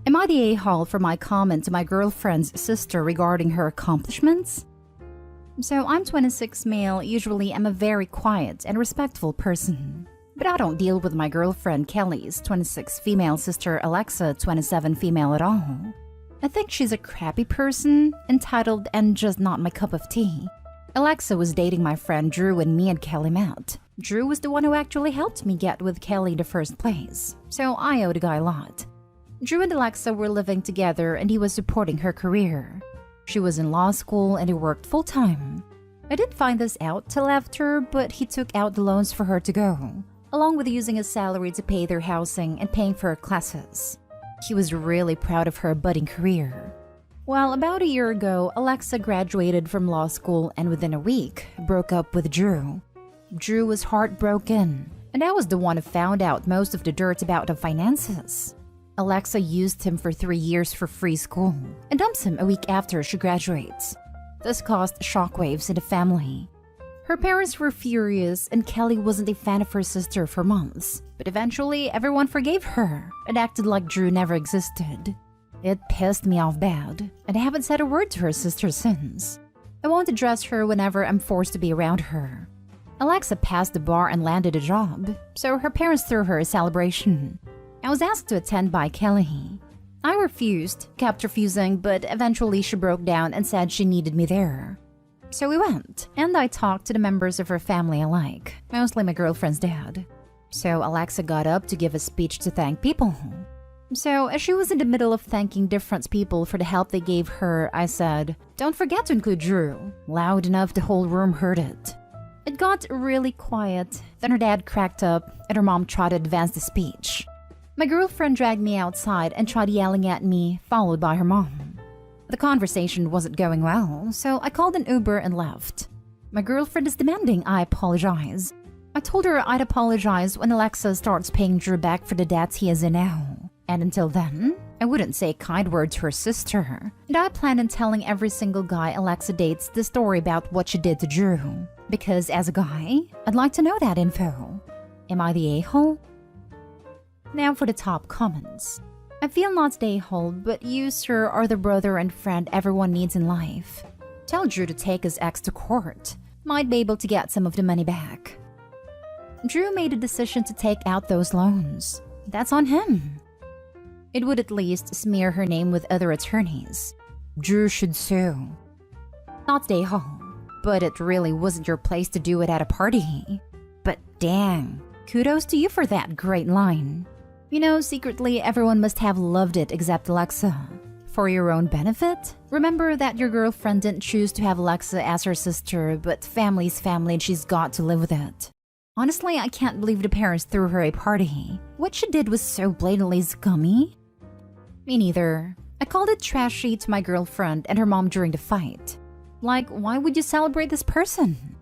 Am I the a-hole for my comment to my girlfriend's sister regarding her accomplishments? So I'm 26 male, usually I'm a very quiet and respectful person. But I don't deal with my girlfriend Kelly's 26 female sister Alexa 27 female at all. I think she's a crappy person, entitled and just not my cup of tea. Alexa was dating my friend Drew when me and Kelly met. Drew was the one who actually helped me get with Kelly in the first place, so I owe the guy a lot. Drew and Alexa were living together and he was supporting her career. She was in law school and he worked full-time. I didn't find this out till after, but he took out the loans for her to go, along with using his salary to pay their housing and paying for her classes. He was really proud of her budding career. Well, about a year ago, Alexa graduated from law school and within a week, broke up with Drew. Drew was heartbroken, and I was the one who found out most of the dirt about the finances. Alexa used him for 3 years for free school and dumps him a week after she graduates. This caused shockwaves in the family. Her parents were furious and Kelly wasn't a fan of her sister for months, but eventually everyone forgave her and acted like Drew never existed. It pissed me off bad, and I haven't said a word to her sister since. I won't address her whenever I'm forced to be around her. Alexa passed the bar and landed a job, so her parents threw her a celebration. I was asked to attend by Kelly. I refused, kept refusing, but eventually she broke down and said she needed me there. So we went, and I talked to the members of her family alike, mostly my girlfriend's dad. So Alexa got up to give a speech to thank people. So as she was in the middle of thanking different people for the help they gave her, I said, "Don't forget to include Drew," loud enough the whole room heard it. It got really quiet, then her dad cracked up and her mom tried to advance the speech. My girlfriend dragged me outside and tried yelling at me, followed by her mom. The conversation wasn't going well, so I called an Uber and left. My girlfriend is demanding I apologize. I told her I'd apologize when Alexa starts paying Drew back for the debts he is in now. And until then, I wouldn't say a kind word to her sister. And I plan on telling every single guy Alexa dates the story about what she did to Drew. Because as a guy, I'd like to know that info. Am I the a-hole? Now for the top comments. I feel not the a-hole, but you, sir, are the brother and friend everyone needs in life. Tell Drew to take his ex to court. Might be able to get some of the money back. Drew made a decision to take out those loans. That's on him. It would at least smear her name with other attorneys. Drew should sue. Not the a-hole, but it really wasn't your place to do it at a party. But dang, kudos to you for that great line. You know, secretly everyone must have loved it except Alexa. For your own benefit, remember that your girlfriend didn't choose to have Alexa as her sister, but family's family and she's got to live with it. Honestly, I can't believe the parents threw her a party. What she did was so blatantly scummy. Me neither. I called it trashy to my girlfriend and her mom during the fight. Like, why would you celebrate this person?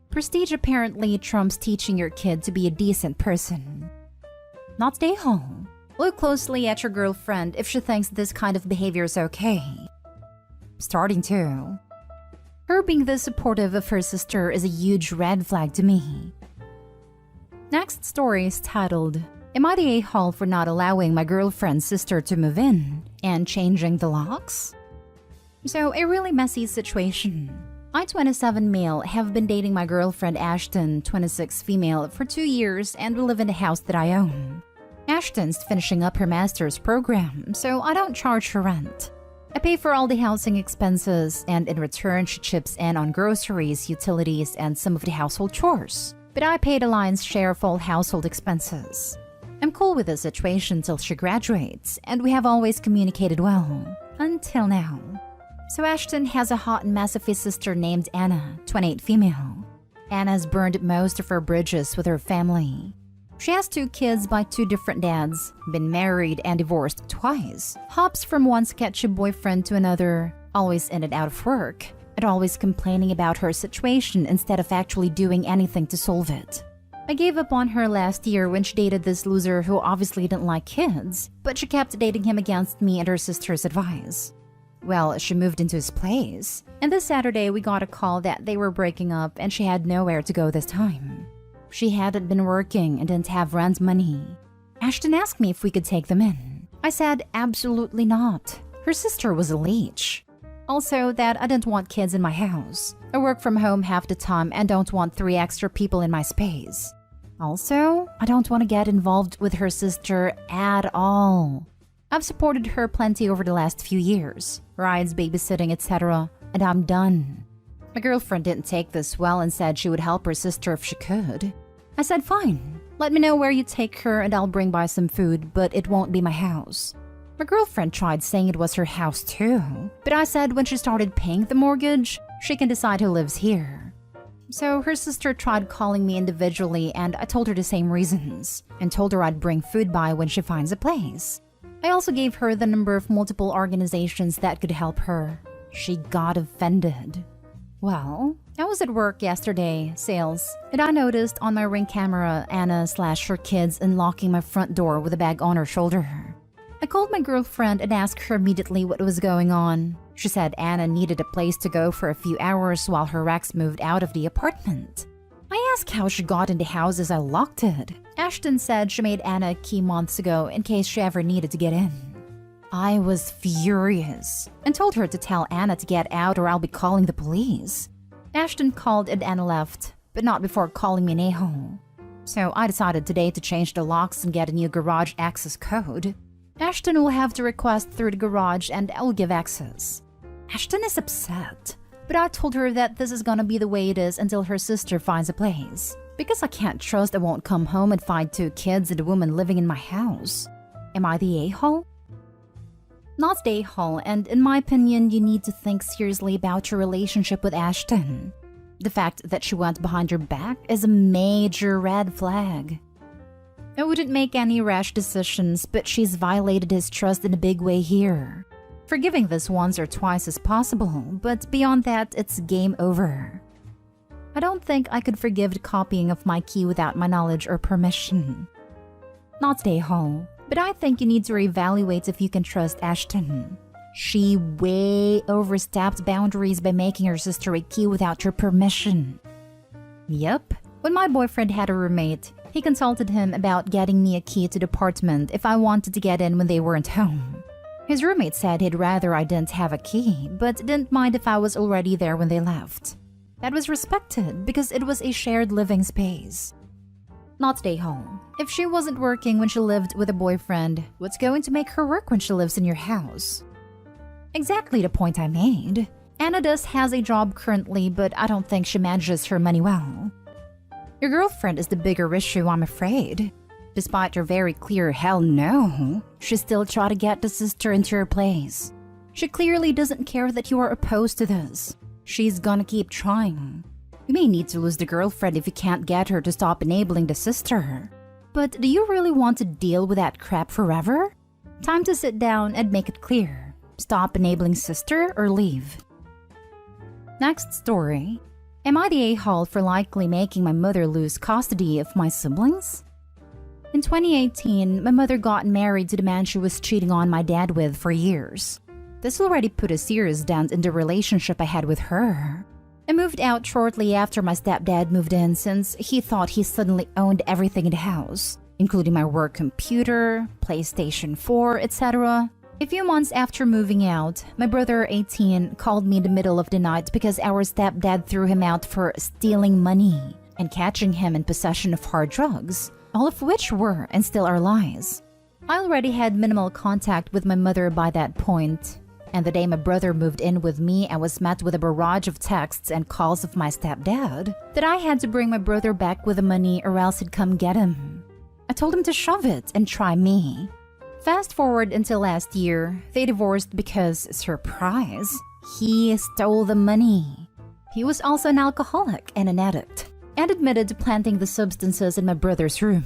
Prestige apparently trumps teaching your kid to be a decent person. Not stay home. Look closely at your girlfriend if she thinks this kind of behavior is okay. Starting to. Her being this supportive of her sister is a huge red flag to me. Next story is titled, "Am I the a-hole for not allowing my girlfriend's sister to move in and changing the locks?" So, a really messy situation. I, 27 male, have been dating my girlfriend Ashton, 26 female, for 2 years and we live in the house that I own. Ashton's finishing up her master's program, so I don't charge her rent. I pay for all the housing expenses, and in return she chips in on groceries, utilities, and some of the household chores. But I pay the lion's share of all household expenses. I'm cool with the situation till she graduates, and we have always communicated well. Until now. So Ashton has a hot and massive sister named Anna, 28 female. Anna's burned most of her bridges with her family. She has 2 kids by 2 different dads, been married and divorced twice, hops from one sketchy boyfriend to another, always in and out of work, and always complaining about her situation instead of actually doing anything to solve it. I gave up on her last year when she dated this loser who obviously didn't like kids, but she kept dating him against me and her sister's advice. Well, she moved into his place, and this Saturday we got a call that they were breaking up and she had nowhere to go this time. She hadn't been working and didn't have rent money. Ashton asked me if we could take them in. I said absolutely not. Her sister was a leech. Also, that I didn't want kids in my house. I work from home half the time and don't want 3 extra people in my space. Also, I don't want to get involved with her sister at all. I've supported her plenty over the last few years, rides, babysitting, etc., and I'm done. My girlfriend didn't take this well and said she would help her sister if she could. I said fine, let me know where you take her and I'll bring by some food, but it won't be my house. My girlfriend tried saying it was her house too, but I said when she started paying the mortgage, she can decide who lives here. So her sister tried calling me individually and I told her the same reasons and told her I'd bring food by when she finds a place. I also gave her the number of multiple organizations that could help her. She got offended. Well, I was at work yesterday, sales, and I noticed on my Ring camera Anna/her kids unlocking my front door with a bag on her shoulder. I called my girlfriend and asked her immediately what was going on. She said Anna needed a place to go for a few hours while her ex moved out of the apartment. I asked how she got in the house as I locked it. Ashton said she made Anna a key months ago in case she ever needed to get in. I was furious and told her to tell Anna to get out or I'll be calling the police. Ashton called and Anna left, but not before calling me an a-hole. So I decided today to change the locks and get a new garage access code. Ashton will have to request through the garage and I will give access. Ashton is upset, but I told her that this is gonna be the way it is until her sister finds a place. Because I can't trust I won't come home and find 2 kids and a woman living in my house. Am I the a-hole? Not the a-hole, and in my opinion, you need to think seriously about your relationship with Ashton. The fact that she went behind your back is a major red flag. I wouldn't make any rash decisions, but she's violated his trust in a big way here. Forgiving this once or twice is possible, but beyond that, it's game over. I don't think I could forgive the copying of my key without my knowledge or permission. Not the a-hole, but I think you need to reevaluate if you can trust Ashton. She way overstepped boundaries by making her sister a key without your permission. Yep, when my boyfriend had a roommate, he consulted him about getting me a key to the apartment if I wanted to get in when they weren't home. His roommate said he'd rather I didn't have a key, but didn't mind if I was already there when they left. That was respected because it was a shared living space. Not stay home. If she wasn't working when she lived with a boyfriend, what's going to make her work when she lives in your house? Exactly the point I made. Anna has a job currently, but I don't think she manages her money well. Your girlfriend is the bigger issue, I'm afraid. Despite your very clear hell no, she still tried to get the sister into her place. She clearly doesn't care that you are opposed to this. She's gonna keep trying. You may need to lose the girlfriend if you can't get her to stop enabling the sister. But do you really want to deal with that crap forever? Time to sit down and make it clear. Stop enabling sister or leave. Next story. Am I the a-hole for likely making my mother lose custody of my siblings? In 2018, my mother got married to the man she was cheating on my dad with for years. This already put a serious dent in the relationship I had with her. I moved out shortly after my stepdad moved in since he thought he suddenly owned everything in the house, including my work computer, PlayStation 4, etc. A few months after moving out, my brother, 18, called me in the middle of the night because our stepdad threw him out for stealing money and catching him in possession of hard drugs, all of which were and still are lies. I already had minimal contact with my mother by that point, and the day my brother moved in with me, I was met with a barrage of texts and calls of my stepdad that I had to bring my brother back with the money or else he'd come get him. I told him to shove it and try me. Fast forward until last year, they divorced because, surprise, he stole the money. He was also an alcoholic and an addict, and admitted to planting the substances in my brother's room.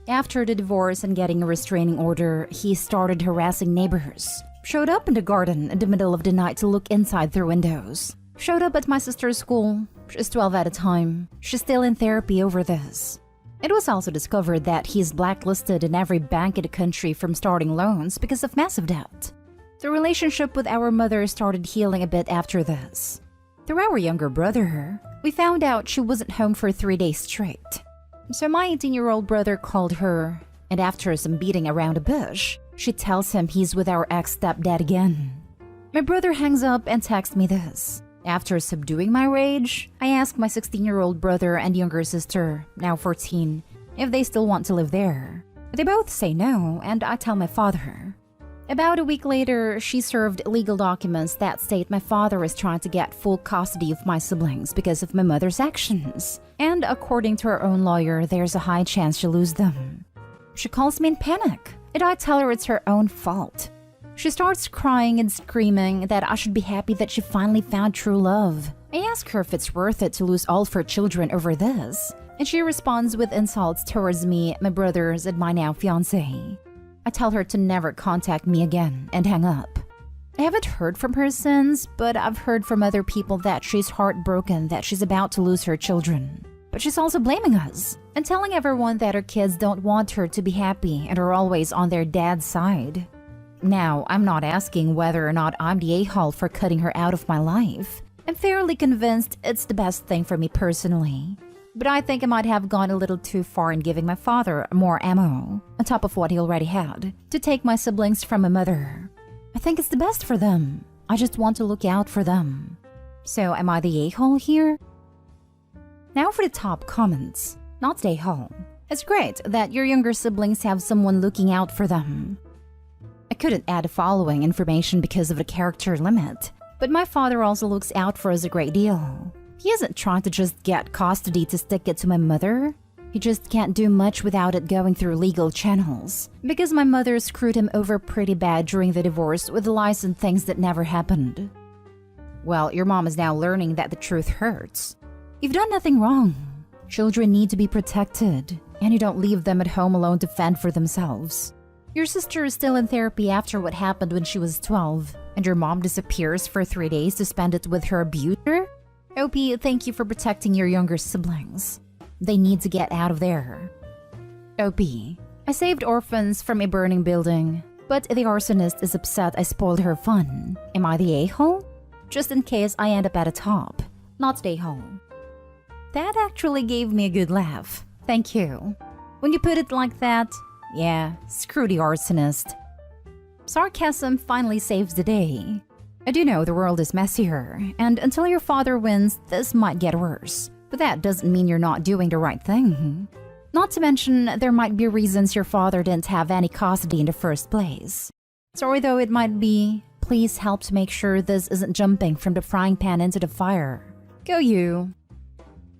After the divorce and getting a restraining order, he started harassing neighbors. Showed up in the garden in the middle of the night to look inside their windows. Showed up at my sister's school. She's 12 at a time. She's still in therapy over this. It was also discovered that he's blacklisted in every bank in the country from starting loans because of massive debt. The relationship with our mother started healing a bit after this. Through our younger brother, we found out she wasn't home for 3 days straight. So my 18-year-old brother called her, and after some beating around a bush, She tells him he's with our ex-stepdad again. My brother hangs up and texts me this. After subduing my rage, I ask my 16-year-old brother and younger sister, now 14, if they still want to live there. They both say no, and I tell my father. About a week later, she served legal documents that state my father is trying to get full custody of my siblings because of my mother's actions. And according to her own lawyer, there's a high chance she'll lose them. She calls me in panic, and I tell her it's her own fault. She starts crying and screaming that I should be happy that she finally found true love. I ask her if it's worth it to lose all of her children over this, and she responds with insults towards me, my brothers, and my now fiancé. I tell her to never contact me again and hang up. I haven't heard from her since, but I've heard from other people that she's heartbroken that she's about to lose her children. But she's also blaming us and telling everyone that her kids don't want her to be happy and are always on their dad's side. Now, I'm not asking whether or not I'm the a-hole for cutting her out of my life. I'm fairly convinced it's the best thing for me personally. But I think I might have gone a little too far in giving my father more ammo, on top of what he already had, to take my siblings from my mother. I think it's the best for them. I just want to look out for them. So am I the a-hole here? Now for the top comments. Not the a-hole. It's great that your younger siblings have someone looking out for them. I couldn't add the following information because of the character limit, but my father also looks out for us a great deal. He isn't trying to just get custody to stick it to my mother. He just can't do much without it going through legal channels, because my mother screwed him over pretty bad during the divorce with lies and things that never happened. Well, your mom is now learning that the truth hurts. You've done nothing wrong. Children need to be protected, and you don't leave them at home alone to fend for themselves. Your sister is still in therapy after what happened when she was 12, and your mom disappears for 3 days to spend it with her abuser? OP, thank you for protecting your younger siblings. They need to get out of there. OP, I saved orphans from a burning building, but the arsonist is upset I spoiled her fun. Am I the a-hole? Just in case I end up at the top, not the a-hole. That actually gave me a good laugh. Thank you. When you put it like that, yeah, screw the arsonist. Sarcasm finally saves the day. I do know the world is messier, and until your father wins, this might get worse. But that doesn't mean you're not doing the right thing. Not to mention, there might be reasons your father didn't have any custody in the first place. Sorry though it might be, please help to make sure this isn't jumping from the frying pan into the fire. Go you.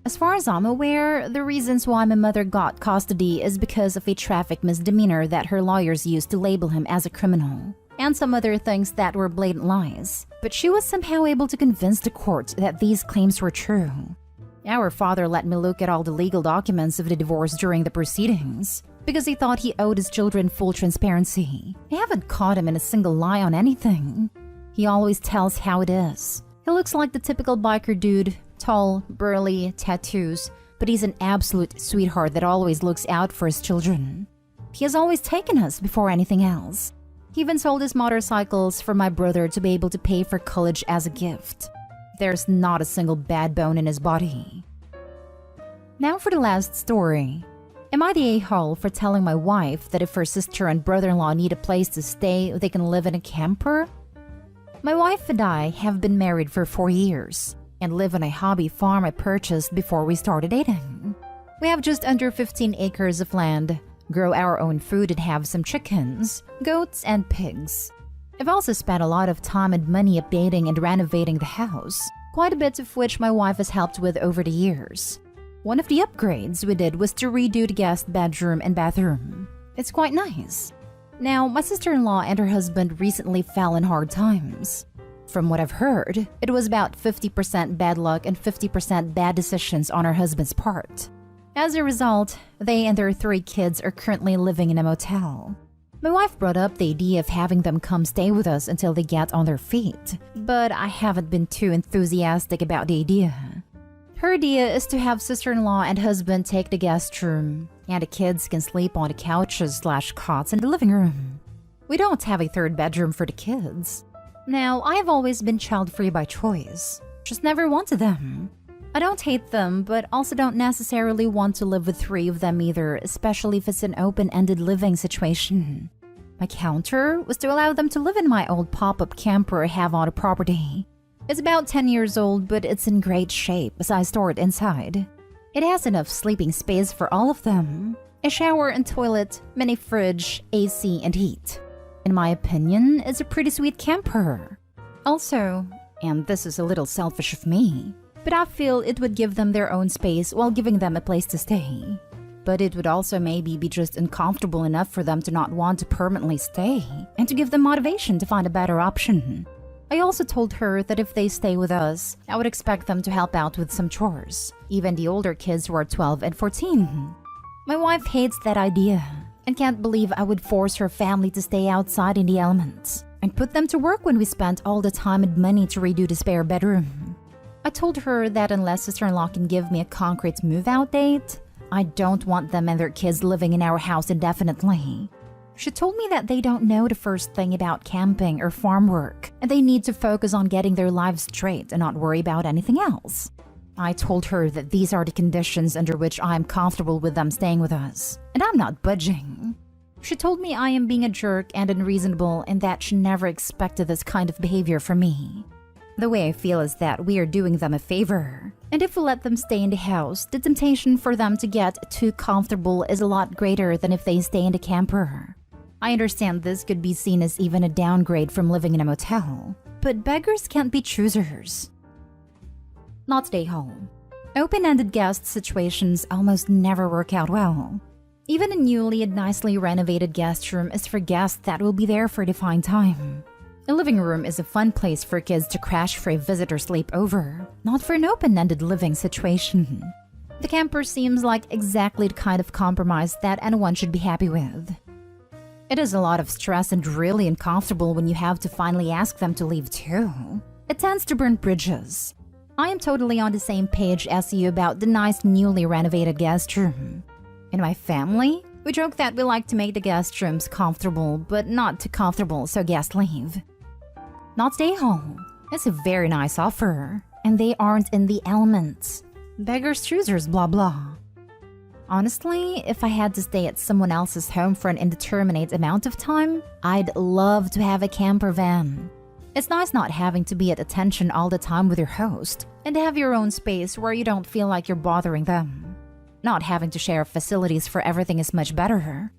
As far as I'm aware, the reasons why my mother got custody is because of a traffic misdemeanor that her lawyers used to label him as a criminal, and some other things that were blatant lies. But she was somehow able to convince the court that these claims were true. Our father let me look at all the legal documents of the divorce during the proceedings, because he thought he owed his children full transparency. I haven't caught him in a single lie on anything. He always tells how it is. He looks like the typical biker dude, tall, burly, tattoos, but he's an absolute sweetheart that always looks out for his children. He has always taken us before anything else. He even sold his motorcycles for my brother to be able to pay for college as a gift. There's not a single bad bone in his body. Now for the last story. Am I the a-hole for telling my wife that if her sister and brother-in-law need a place to stay, they can live in a camper? My wife and I have been married for 4 years and live on a hobby farm I purchased before we started dating. We have just under 15 acres of land, grow our own food and have some chickens, goats, and pigs. I've also spent a lot of time and money updating and renovating the house, quite a bit of which my wife has helped with over the years. One of the upgrades we did was to redo the guest bedroom and bathroom. It's quite nice. Now, my sister-in-law and her husband recently fell in hard times. From what I've heard, it was about 50% bad luck and 50% bad decisions on her husband's part. As a result, they and their 3 kids are currently living in a motel. My wife brought up the idea of having them come stay with us until they get on their feet, but I haven't been too enthusiastic about the idea. Her idea is to have sister-in-law and husband take the guest room, and the kids can sleep on the couches/cots in the living room. We don't have a 3rd bedroom for the kids. Now, I've always been child-free by choice, just never wanted them. I don't hate them, but also don't necessarily want to live with 3 of them either, especially if it's an open-ended living situation. My counter was to allow them to live in my old pop-up camper I have on the property. It's about 10 years old, but it's in great shape as I store it inside. It has enough sleeping space for all of them. A shower and toilet, mini fridge, AC, and heat. In my opinion, it's a pretty sweet camper. Also, and this is a little selfish of me, but I feel it would give them their own space while giving them a place to stay. But it would also maybe be just uncomfortable enough for them to not want to permanently stay, and to give them motivation to find a better option. I also told her that if they stay with us, I would expect them to help out with some chores, even the older kids who are 12 and 14. My wife hates that idea, and can't believe I would force her family to stay outside in the elements, and put them to work when we spent all the time and money to redo the spare bedroom. I told her that unless sister-in-law can give me a concrete move-out date, I don't want them and their kids living in our house indefinitely. She told me that they don't know the first thing about camping or farm work, and they need to focus on getting their lives straight and not worry about anything else. I told her that these are the conditions under which I am comfortable with them staying with us, and I'm not budging. She told me I am being a jerk and unreasonable and that she never expected this kind of behavior from me. The way I feel is that we are doing them a favor, and if we let them stay in the house, the temptation for them to get too comfortable is a lot greater than if they stay in the camper. I understand this could be seen as even a downgrade from living in a motel, but beggars can't be choosers. Not stay home. Open-ended guest situations almost never work out well. Even a newly and nicely renovated guest room is for guests that will be there for a defined time. A living room is a fun place for kids to crash for a visitor sleepover, not for an open-ended living situation. The camper seems like exactly the kind of compromise that anyone should be happy with. It is a lot of stress and really uncomfortable when you have to finally ask them to leave too. It tends to burn bridges. I am totally on the same page as you about the nice newly renovated guest room. In my family, we joke that we like to make the guest rooms comfortable, but not too comfortable so guests leave. Not stay home. It's a very nice offer, and they aren't in the elements. Beggars choosers, blah blah. Honestly, if I had to stay at someone else's home for an indeterminate amount of time, I'd love to have a camper van. It's nice not having to be at attention all the time with your host, and to have your own space where you don't feel like you're bothering them. Not having to share facilities for everything is much better.